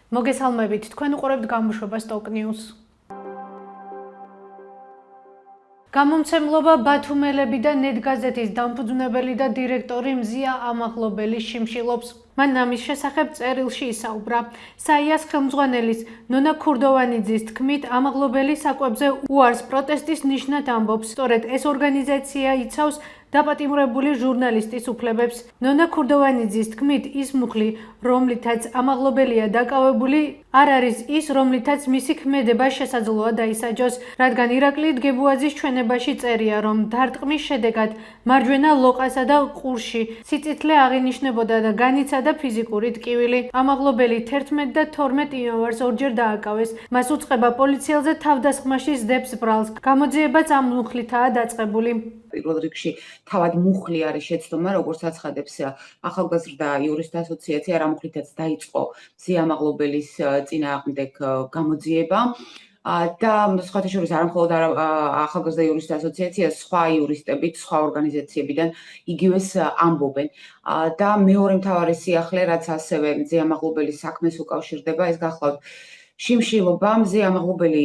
მოგესალმებით, თქვენ უყურებთ გამოშვებას Talk News. გამომცემლობა ბათუმელები და ნეტგაზეთის დამფუძნებელი და დირექტორი მზია ამაღლობელი შიმშილობს. მან ამის შესახებ წერილში ისაუბრა. საიას ხელმძღვანელის ნონა ქურდოვანიძის თქმით, ამაღლობელი საკვებზე უარს პროტესტის ნიშნად ამბობს. სწორედ ეს ორგანიზაცია იცავს დაპატიმრებული ჟურნალისტის უფლებებს. ნონა ქურდოვანიძის თქმით, ის მუხლი, რომლითაც ამაღლობელია დაკავებული, არ არის ის, რომლითაც მისი ქმედება შესაძლოა დაისაჯოს, რადგან ირაკლი დგებუაძის ჩვენებაში წერია, რომ დარტყმის შედეგად მარჯვენა ლოყასა და ყურში სიწითლე აღინიშნებოდა და განიცადა ფიზიკური ტკივილი. ამაღლობელი 11 და 12 იანვარს ორჯერ დააკავეს. მას უწყება პოლიციელზე თავდასხმაში ზდებს ბრალს. გამოძიებაც ამ მუხლითაა დაწყებული. პირველ რიგში თავად მუხლი არის შეცდომა, როგორც აცხადებს ახალგაზრდა იურისტთა ასოციაცია, რა მუხლითაც დაიწყო მზია ამაღლობელის წინააღმდეგ გამოძიება. და სხვათა შორის არა მხოლოდ ახალგაზრდა იურისტთა ასოციაცია, სხვა იურისტებით, სხვა ორგანიზაციებიდან იგივეს ამბობენ. და მეორე მთავარი სიახლე, რაც ასევე მზია ამაღლობელის საქმეს უკავშირდება, ეს გახლავთ შიმშილობა. მზია ამაღლობელი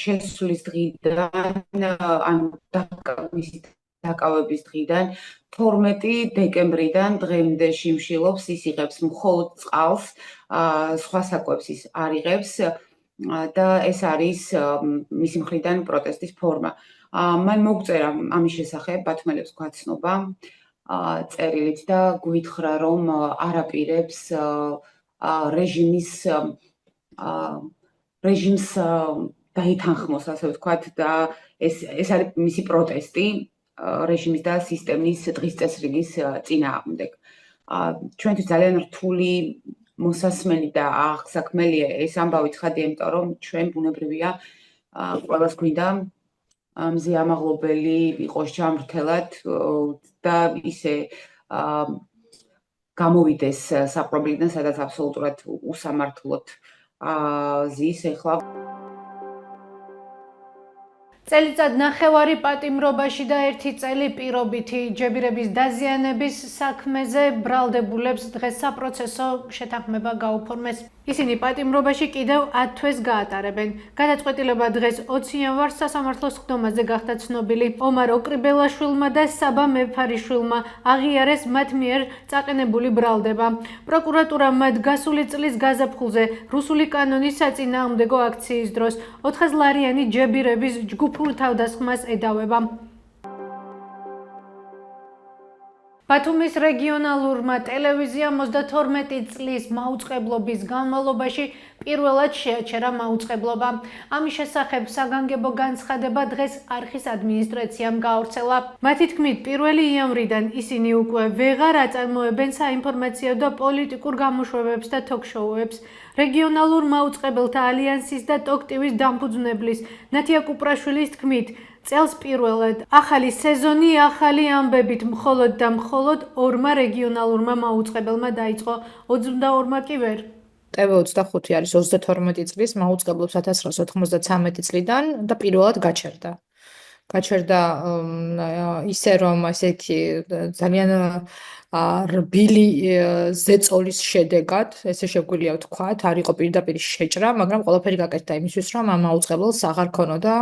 შესვლის დღიდან, მისი დაკავების დღიდან 12 დეკემბრიდან დღემდე შიმშილობს, ის იღებს მხოლოდ წყალს, სხვა საკვებს ის არ იღებს და ეს არის მისი მხრიდან პროტესტის ფორმა. მან მოგწერა ამის შესახებ ბათუმელებს გვაცნობა წერილით და გვითხრა, რომ არაპირებს რეჟიმს დაითანხმოს, ასე ვთქვათ, და ეს არის მისი პროტესტი რეჟიმის და სისტემის დღის წესრიგის წინააღმდეგ. ჩვენთვის ძალიან რთული მოსასმენი და აღსაქმელია ეს ამბავი ცხადია, იმიტომ რომ ჩვენ ბუნებრივია ყველას გვინდა მზია ამაღლობელი იყოს ჯანმრთელად და ისე გამოვიდეს საპრობლემოდან, სადაც აბსოლუტურად უსამართლოდ ზის ეხლა. წელიწად ნახევარი პატიმრობაში და 1 წელი პირობითი ჯებირების დაზიანების საქმეზე ბრალდებულებს დღეს საპროცესო შეთანხმება გაუფორმეს. ისინი პატიმრობაში კიდევ 10 თვეს გაატარებენ. გადაწყვეტილება დღეს 20 იანვარს სასამართლოს სხდომაზე გახდა ცნობილი. ომარ ოკრიბელაშვილმა და საბა მეფარიშვილმა აღიარეს მათ მიერ წაყენებული ბრალდება. პროკურატურა მათ გასული წლის გაზაფხულზე რუსული კანონის საწინააღმდეგო აქციის დროს 400 ლარიანი ჯებირების ჯგუფურ თავდასხმას ედავება. ბათუმის რეგიონალურმა ტელევიზიამ 32 წლის მაუწყებლობის განმავლობაში პირველად შეაჩერა მაუწყებლობა. ამის შესახებ საგანგებო განცხადება დღეს არხის ადმინისტრაციამ გაავრცელა. მათი თქმით, 1 იანვრიდან ისინი უკვე ვეღარ აწარმოებენ საინფორმაციო და პოლიტიკურ გამოშვებებს და თოქ-შოუებს. რეგიონალურ მაუწყებელთა ალიანსის და ტოკ-ტივის დამფუძნებლის ნათია კუპრაშვილის თქმით, წელს პირველად ახალი სეზონი ახალი ამბებით მხოლოდ და მხოლოდ 2 რეგიონალურმა მაუწყებელმა დაიწყო, 22-მა კი ვერ. TV25 არის 32 წლის მაუწყებლობს 1993 წლიდან და პირველად გაჩერდა. გაჩერდა ისე რომ ასეთი ძალიან რბილი ზეწოლის შედეგად, ესე შეგვიძლია ვთქვათ, არ იყო პირდაპირ შეჭრა, მაგრამ ყველაფერი გაკეთდა იმისთვის, რომ ამ მაუწყებელს აღარ ქონოდა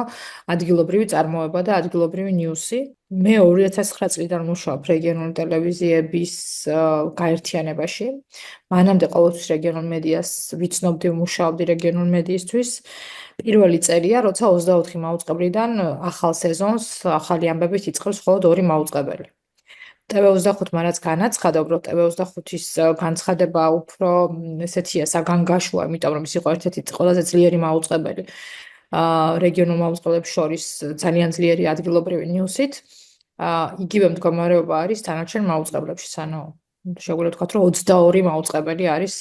ადგილობრივი წარმოება და ადგილობრივი ნიუსი. მე 2009 წლიდან მუშაობ რეგიონული ტელევიზიების გაერთიანებაში. მანამდე ყოველთვის რეგიონულ მედიას ვიცნობდი, მუშაობდი რეგიონულ მედიისთვის. პირველი წერია, როცა 24 მაუწყებლიდან ახალ სეზონს ახალი ამბებით იწყებს მხოლოდ 2 მაუწყებელი. TV25-მა რაც განაცხადა, უბრალოდ TV25-ის განცხადება უფრო ესეთია საგანგაშოა, იმიტომ რომ ის იყო ერთ-ერთი ყველაზე ძლიერი მაუწყებელი რეგიონულ მაუწყებლებს შორის ძალიან ძლიერი ადგილობრივი ნიუსით. იგივე მდგომარეობა არის დანარჩენ მაუწყებლებში, ანუ შეგვიძლია ვთქვათ, რომ 22 მაუწყებელი არის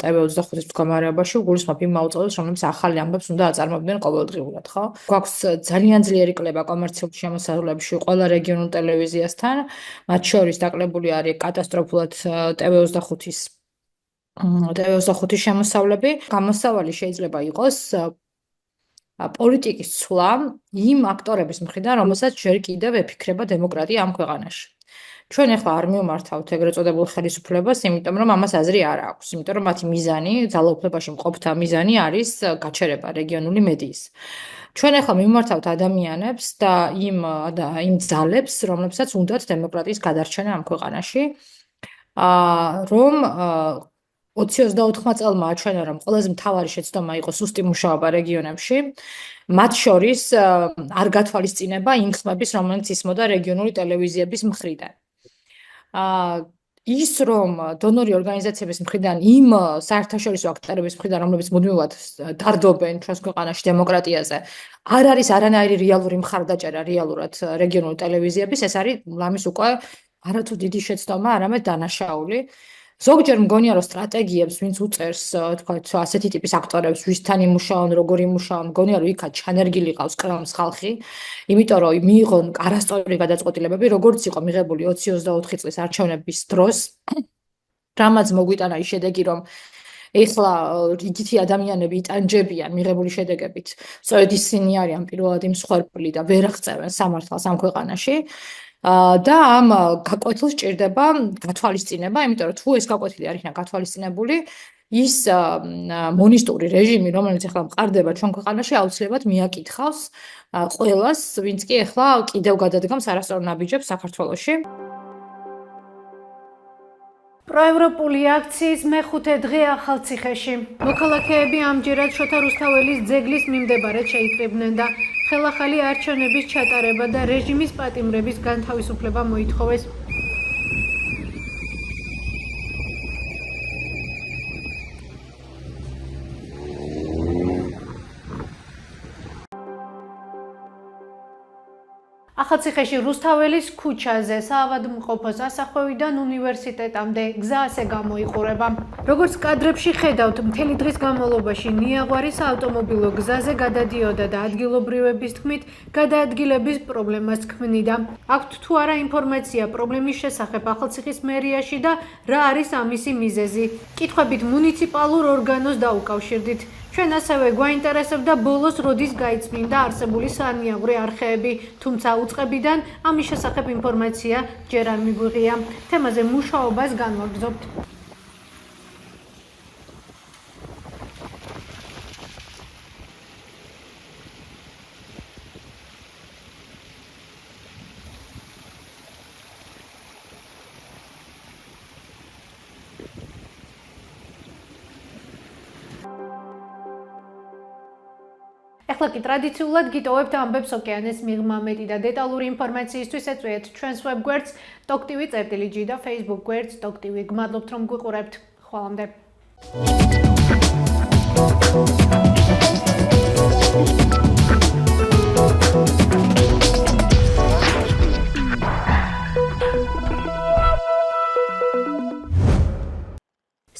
TV25-ის მდგომარეობაში, გულისხმობ იმ მაუწყებელს, რომლებიც ახალი ამბებს უნდა აწარმოებდნენ ყოველდღიურად, ხო? გვაქვს ძალიან ძლიერი კლება კომერციულ შემოსავლებში ყველა რეგიონულ ტელევიზიასთან, მათ შორის დაკლებული არის კატასტროფულად TV25-ის შემოსავლები. გამოსავალი შეიძლება იყოს პოლიტიკის ცვლა იმ აქტორების მხრიდან, რომელსაც ჯერ კიდევ ეფიქრება დემოკრატია ამ ქვეყანაში. ჩვენ ახლა არ მივმართავთ ეგრეთ წოდებულ ხელისუფლებას, იმიტომ რომ ამას აზრი არ აქვს, იმიტომ რომ მათი მიზანი, ძალაუფლებაში მყოფთა მიზანი არის გაჩერება რეგიონული მედიის. ჩვენ ახლა მივმართავთ ადამიანებს და იმ ძალებს, რომლებსაც უნდათ დემოკრატიის გადარჩენა ამ ქვეყანაში, რომ 20-24 წელმა აჩვენა, რომ ყველაზე მთავარი შეცდომა იყო სუსტი მუშაობა რეგიონებში, მათ შორის არ გათვალისწინება იმ ხმების, რომელიც ისმოდა რეგიონული ტელევიზიების მხრიდან. ის რომ დონორი ორგანიზაციების მხრიდან იმ საერთაშორისო აქტორების მხრიდან, რომლებიც მუდმივად დარდობენ ჩვენს ქვეყანაში დემოკრატიაზე, არ არის არანაირი რეალური მხარდაჭერა რეალურად რეგიონული ტელევიზიების, ეს არის ამის უკვე არათუ დიდი შეცდომა, არამედ დანაშაული. ზოგჯერ მგონია, რომ სტრატეგიებს, ვინც უწერს, თქვათ, ასეთი ტიპის აქტორებს, ვისთან იმუშაონ, როგორ იმუშაონ, მგონია, რომ იქაც ჩანერგილი ყავს კრემლის ხალხი, იმიტომ რომ მიიღონ არასწორი გადაწყვეტილებები, როგორც იყო მიღებული 20-24 წლის არჩევნების დროს, რამაც მოგვიტანა ის შედეგი, რომ ეხლა რიგითი ადამიანები იტანჯებიან მიღებული შედეგებით. სწორედ ისინი არიან პირველად იმ მსხვერპლი და ვერ აღწევენ სამართალს ამ ქვეყანაში. და ამ გაკვეთილს ჭირდება გათვალისწინება, იმიტომ რომ თუ ეს გაკვეთილი არ იქნა გათვალისწინებული, ის მონისტური რეჟიმი, რომელიც ახლა მყარდება ჩვენ ქვეყანაში, აუცილებლად მიაკითხავს ყველას, ვინც კი ახლა კიდევ გადადგამს არასწორ ნაბიჯებს საქართველოში. პროევროპული აქციის მეხუთე დღე ახალციხეში. მოქალაქეები ამჯერად შოთა რუსთაველის ძეგლის მიმდებარედ შეიკრიბნენ და ხელახალი არჩევნების ჩატარება და რეჟიმის პატიმრების განთავისუფლება მოითხოვეს. ახალციხეში რუსთაველის ქუჩაზე საავადმყოფო სასახლეიდან უნივერსიტეტამდე გზა ასე გამოიყურება. როგორც კადრებში ხედავთ, მთელი დღის განმავლობაში ნიაღვარი საავტომობილო გზაზე გადადიოდა და ადგილობრივების თქმით, გადაადგილების პრობლემას ქმნიდა. აქვთ თუ არა ინფორმაცია პრობლემის შესახებ ახალციხის მერიაში და რა არის ამისი მიზეზი? კითხვებით მუნიციპალურ ორგანოს დაუკავშირდით. ჩვენ ასევე გვაინტერესებდა ბოლოს როდის გაიწმინდა არსებული სანიაღვრე არხეები, თუმცა უწყებიდან ამის შესახებ ინფორმაცია ჯერ არ მიგვიღია. თემაზე მუშაობას განვაგრძობთ. ახლა კი ტრადიციულად გიტოვებთ ამბებს ოკეანეს მიღმა მეტი და დეტალური ინფორმაციისთვის ეწვიეთ ჩვენს ვებგვერდს TokTV.gi და Facebook გვერდს TokTV. გმადლობთ რომ გვიყურებთ. ხვალამდე.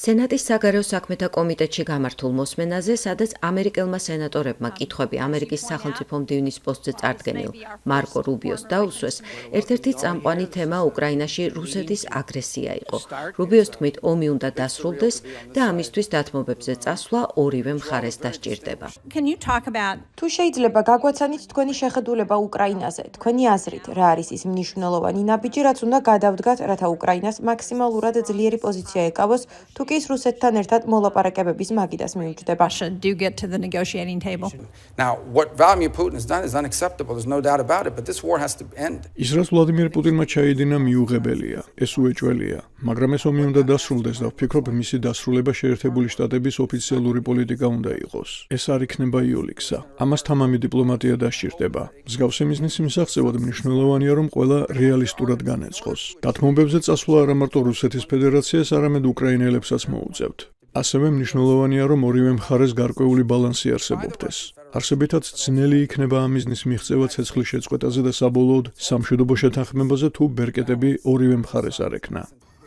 სენატის საგარეო საქმეთა კომიტეტში გამართულ მოსმენაზე, სადაც ამერიკელმა სენატორებმა კითხვები ამერიკის სახელმწიფო მდივნის პოსტზე წარდგენილ მარკო რუბიოს დაუსვეს, ერთ-ერთი წამყვანი თემა უკრაინაში რუსეთის აგრესია იყო. რუბიოს თქმით, ომი უნდა დასრულდეს და ამისთვის დათმობებზე წასვლა ორივე მხარეს დასჭირდება. თუ შეიძლება გაგვაცანით თქვენი შეხედულება უკრაინაზე, თქვენი აზრით, რა არის ის მნიშვნელოვანი ნაბიჯი, რაც უნდა გადავდგათ, რათა უკრაინას მაქსიმალურად ძლიერი პოზიცია ეკავოს, თუ კი ის რუსეთთან ერთად მოლაპარაკებების მაგიდას მიუჯდება. Now, what Vladimir Putin has done is unacceptable. There's no doubt about it, but this war has to end. ის რაც ვლადიმერ პუტინმა ჩაიდინა მიუღებელია, ეს უეჭველია, მაგრამ ეს ომი უნდა დასრულდეს და ვფიქრობ, მისი დასრულება შეერთებული შტატების ოფიციალური პოლიტიკა უნდა იყოს. ეს არ იქნება იოლიქსა. ამას თამამი დიპლომატია დასჭირდება. მსგავსი მიზნის მიმსახსევად მნიშვნელოვანია, რომ ყველა რეალისტურად განეწყოს. დათმობებზე წასვლა არა მარტო რუსეთის ფედერაციას, არამედ უკრაინელებსაც მოუწევთ. ასევე მნიშვნელოვანია, რომ ორივე მხარეს გარკვეული ბალანსი არსებობდეს. არსებითად ძნელი იქნება ამ მიზნის მიღწევა ცეცხლის შეწყვეტაზე და საბოლოოდ სამშვიდობო შეთანხმებაზე თუ ბერკეტები ორივე მხარეს არ ექნა.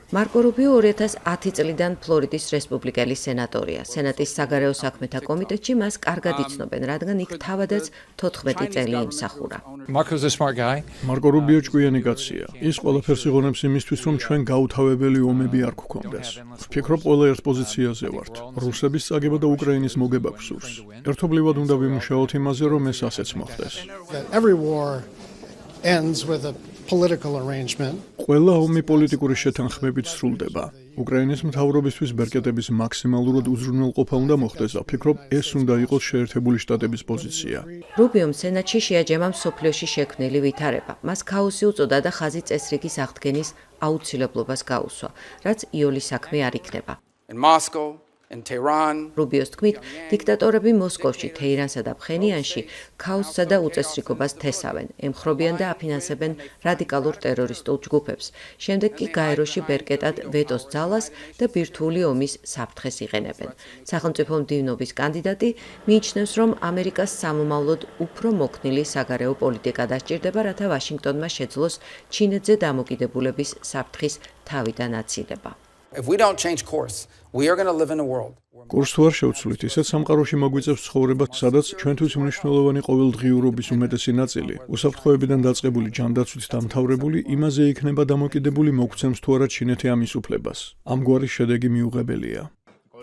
მარკო რუბიო 2010 წლიდან ფლორიდის რესპუბლიკელი სენატორია. სენატის საგარეო საქმეთა კომიტეტში მას კარგად იცნობენ, რადგან იქ თავადაც 14 წელი იმსახურა. Marco's a smart guy. მარკო რუბიო ჭკვიანი კაცია. ის ყველაფერს იღონებს იმისთვის, რომ ჩვენ გაუთავებელი ომები არ გქონდეს. ვფიქრობ, ყველა ერთ პოზიციაზე ვართ. რუსების წაგება და უკრაინის მოგება გვსურს. ერთობლივად უნდა ვიმუშაოთ იმაზე, რომ ეს ასეც მოხდეს. That every war ends with a political arrangement. ყველა ომი პოლიტიკური შეთანხმებით სრულდება. უკრაინის მთავრობისთვის ბერკეტების მაქსიმალურად უზრუნველყოფა უნდა მოხდეს და ვფიქრობ, ეს უნდა იყოს შეერთებული შტატების პოზიცია. რუბიომ სენატში შეაჯამა მსოფლიოში შექმნილი ვითარება. მას ქაოსი უწოდა და ხაზი წესრიგის აღდგენის აუცილებლობას გაუსვა, რაც იოლი საქმე არ იქნება. In Moscow, in Tehran, რუბიოს თქმით, დიქტატორები მოსკოვში, თეირანსა და ფხენიანში ქაოსსა და უწესრიგობას თესავენ, ემხრობიან და აფინანსებენ რადიკალურ ტერორისტულ ჯგუფებს. შემდეგ კი გაეროში ბერკეტად ვეტოს ძალას და ბირთვული ომის საფრთხეს იყენებენ. სახელმწიფო მდივნობის კანდიდატი მიიჩნევს, რომ ამერიკას სამომავლოდ უფრო მოქნილი საგარეო პოლიტიკა დასჭირდება, რათა ვაშინგტონმა შეძლოს ჩინეთზე დამოკიდებულების საფრთხის თავიდან აცილება. if we don't change course, we are going to live in a world. კურსს თუ არ შევცვლით, ისეთ სამყაროში მოგვიწევს ცხოვრება, სადაც ჩვენთვის მნიშვნელოვანი ყოველდღიურობის უმეტესი ნაწილი, უსაფრთხოებიდან დაწყებული ჯანდაცვით დამთავრებული, იმაზე იქნება დამოკიდებული, მოგცემს თუ არა ჩინეთი ამის უფლებას. ამგვარი შედეგი მიუღებელია.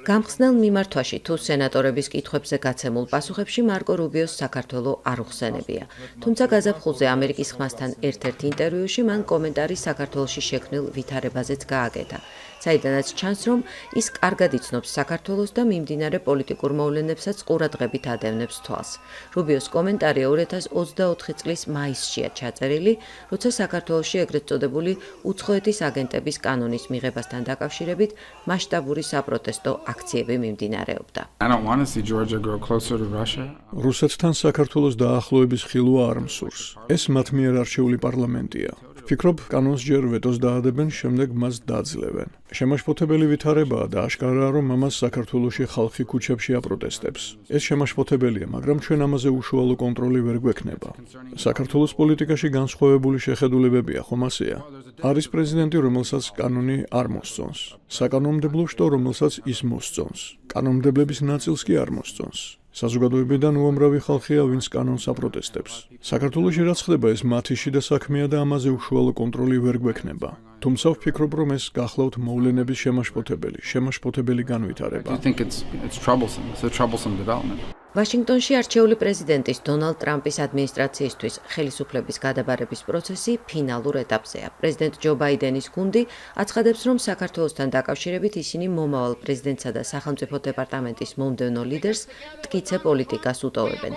გამხსნელ მიმართვაში თუ სენატორების კითხვებზე გაცემულ პასუხებში მარკო რუბიოს საქართველო არ უხსენებია. თუმცა გაზაფხულზე ამერიკის ხმასთან ერთ-ერთ ინტერვიუში მან კომენტარი საქართველოში შექმნილ ვითარებაზეც გააკეთა. საიდანაც ჩანს, რომ ის კარგად იცნობს საქართველოს და მიმდინარე პოლიტიკურ მოვლენებსაც ყურადღებით ადევნებს თვალს. რუბიოს კომენტარი 2024 წლის მაისშია ჩაწერილი, როცა საქართველოში ეგრეთ წოდებული უცხოეთის აგენტების კანონის მიღებასთან დაკავშირებით მასშტაბური საპროტესტო აქციები მიმდინარეობდა. I don't want to see Georgia grow closer to Russia. რუსეთთან საქართველოს დაახლოების ხილვა არ მსურს. ეს მათ მიერ არჩეული პარლამენტია. ვფიქრობ, კანონს ჯერ ვეტოს დაადებენ, შემდეგ მას დაძლევენ. შემაშფოთებელი ვითარებაა და აშკარაა, რომ ამას საქართველოში ხალხი ქუჩებში აპროტესტებს. ეს შემაშფოთებელია, მაგრამ ჩვენ ამაზე უშუალო კონტროლი ვერ გვექნება. საქართველოს პოლიტიკაში განსხვავებული შეხედულებებია, ხომ ასეა? არის პრეზიდენტი, რომელსაც კანონი არ მოსწონს. საკანონმდებლო შტო, რომელსაც ის მოსწონს. კანონმდებლების ნაწილს კი არ მოსწონს. საზოგადოებიდან უამრავი ხალხია, ვინც კანონს აპროტესტებს. საქართველოში რაც ხდება, ეს მათი შიდა საქმეა და ამაზე უშუალო კონტროლი ვერ გვექნება. თუმცა ვფიქრობ, რომ ეს გახლავთ მოვლენების შემაშფოთებელი განვითარება. I think it's troublesome. It's a troublesome development. ვაშინგტონში არჩეული პრეზიდენტის დონალდ ტრამპის ადმინისტრაციისთვის ხელისუფლების გადაბარების პროცესი ფინალურ ეტაპზეა. პრეზიდენტ ჯო ბაიდენის გუნდი აცხადებს, რომ საქართველოსთან დაკავშირებით ისინი მომავალ პრეზიდენტსა და სახელმწიფო დეპარტამენტის მომდევნო ლიდერს მტკიცე პოლიტიკას უტოვებენ.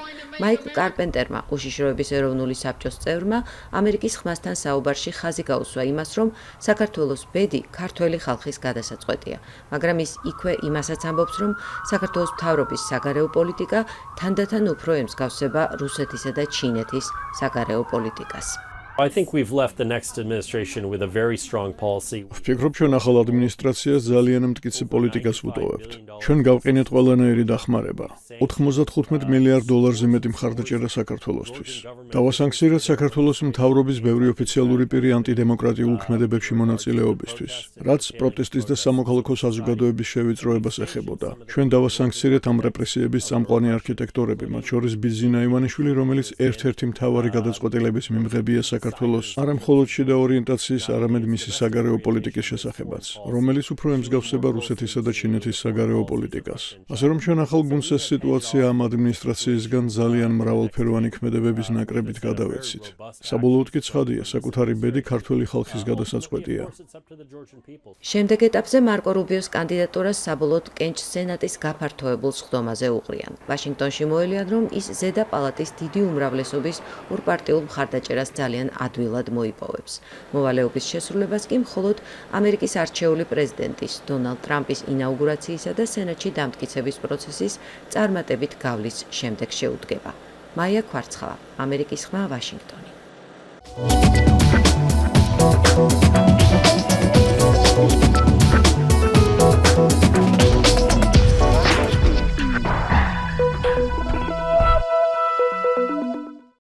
მაიკლ კარპენტერმა, უშიშროების ეროვნული საბჭოს წევრმა, ამერიკის ხმასთან საუბარში ხაზი გაუსვა იმას, რომ საქართველოს ბედი ქართველი ხალხის გადასაწყვეტია, მაგრამ ის იქვე იმასაც ამბობს, რომ საქართველოს მთავრობის საგარეო პოლიტიკა თანდათან უფრო ემსგავსება რუსეთისა და ჩინეთის საგარეო პოლიტიკას. I think we've left the next administration with a very strong policy. ვფიქრობ, ჩვენ ახალ ადმინისტრაციას ძალიან მტკიცე პოლიტიკას ვუტოვებთ. ჩვენ გავყინეთ ყველანაირი დახმარება. $95 მილიარდ მეტი მხარდაჭერა საქართველოსთვის. დავასანქცირეთ საქართველოს მთავრობის ბევრი ოფიციალური პირი ანტიდემოკრატიულ ქმედებებში მონაწილეობისთვის, რაც პროტესტის და სამოქალაქო საზოგადოების შევიწროებას ეხებოდა. ჩვენ დავასანქცირეთ ამ რეპრესიების წამყვანი არქიტექტორები, მათ შორის ბიზინა ივანიშვილი, რომელიც ერთ-ერთი მთავარი გადაწყვეტილების მიმღებია საქართველოს არა მხოლოდ შიდა ორიენტაციის, არამედ მისი საგარეო პოლიტიკის შესახებაც, რომელიც უფრო ემსგავსება რუსეთისა და ჩინეთის საგარეო პოლიტიკას. ასე რომ ჩვენ ახალ გუნდს ეს სიტუაცია ამ ადმინისტრაციისგან ძალიან მრავალფეროვანი ქმედებების ნაკრებით გადავეცით. საბოლოოდ კი ცხადია, საკუთარი ბედი ქართველი ხალხის გადასაწყვეტია. შემდეგ ეტაპზე მარკო რუბიოს კანდიდატურას საბოლოოდ კენჭ სენატის გაფართოებულ სხდომაზე უყრიან. ვაშინგტონში მოელიან, რომ ის ზედა პალატის დიდი უმრავლესობის ურპარტიულ მხარდაჭერას ძალიან ადვილად მოიპოვებს. მოვალეობის შესრულებას კი მხოლოდ ამერიკის არჩეული პრეზიდენტის დონალდ ტრამპის ინაუგურაციისა და სენატში დამტკიცების პროცესის წარმატებით გავლის შემდეგ შეუდგება. მაია ქვარცხავა, ამერიკის ხმა, ვაშინგტონი.